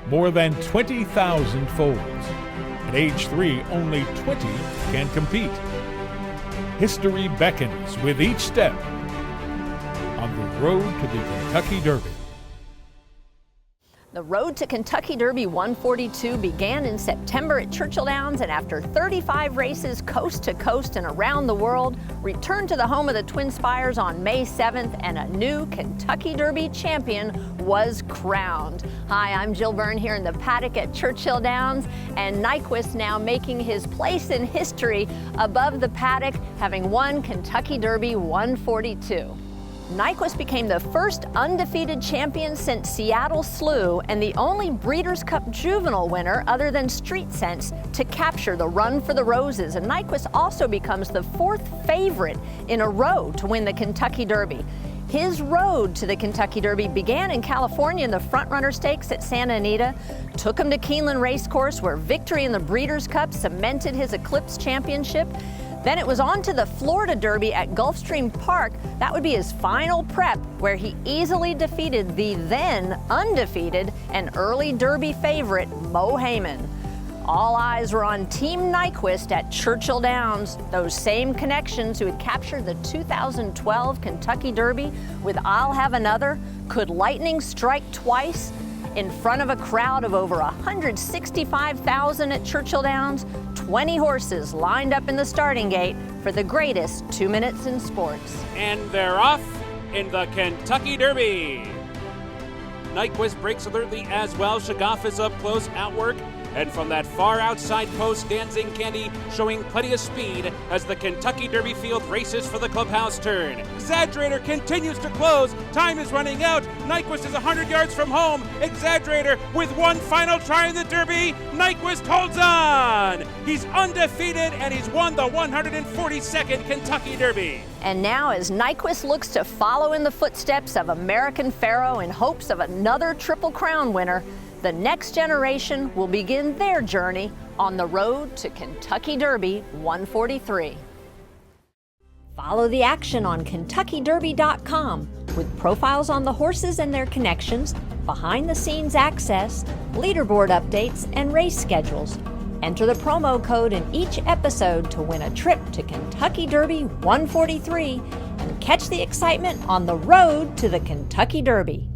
more than 20,000 foals. At age 3, only 20 can compete. History beckons with each step on the road to the Kentucky Derby. The Road to Kentucky Derby 142 began in September at Churchill Downs, and after 35 races coast to coast and around the world, returned to the home of the Twin Spires on May 7th, and a new Kentucky Derby champion was crowned. Hi, I'm Jill Byrne here in the paddock at Churchill Downs, and Nyquist now making his place in history above the paddock, having won Kentucky Derby 142. Nyquist became the first undefeated champion since Seattle Slew and the only Breeders' Cup Juvenile winner other than Street Sense to capture the Run for the Roses. And Nyquist also becomes the 4th favorite in a row to win the Kentucky Derby. His road to the Kentucky Derby began in California in the Front Runner Stakes at Santa Anita, took him to Keeneland Racecourse where victory in the Breeders' Cup cemented his Eclipse championship. Then it was on to the Florida Derby at Gulfstream Park. That would be his final prep, where he easily defeated the then undefeated and early Derby favorite, Mo Heyman. All eyes were on Team Nyquist at Churchill Downs, those same connections who had captured the 2012 Kentucky Derby with I'll Have Another. Could lightning strike twice? In front of a crowd of over 165,000 at Churchill Downs, 20 horses lined up in the starting gate for the greatest 2 minutes in sports. And they're off in the Kentucky Derby. Nyquist breaks alertly as well. Shagaf is up close, outwork. And from that far outside post, Dancing Candy showing plenty of speed as the Kentucky Derby field races for the clubhouse turn. Exaggerator continues to close. Time is running out. Nyquist is 100 yards from home. Exaggerator with one final try in the Derby. Nyquist holds on. He's undefeated and he's won the 142nd Kentucky Derby. And now as Nyquist looks to follow in the footsteps of American Pharoah in hopes of another Triple Crown winner, the next generation will begin their journey on the road to Kentucky Derby 143. Follow the action on KentuckyDerby.com with profiles on the horses and their connections, behind-the-scenes access, leaderboard updates, and race schedules. Enter the promo code in each episode to win a trip to Kentucky Derby 143 and catch the excitement on the road to the Kentucky Derby.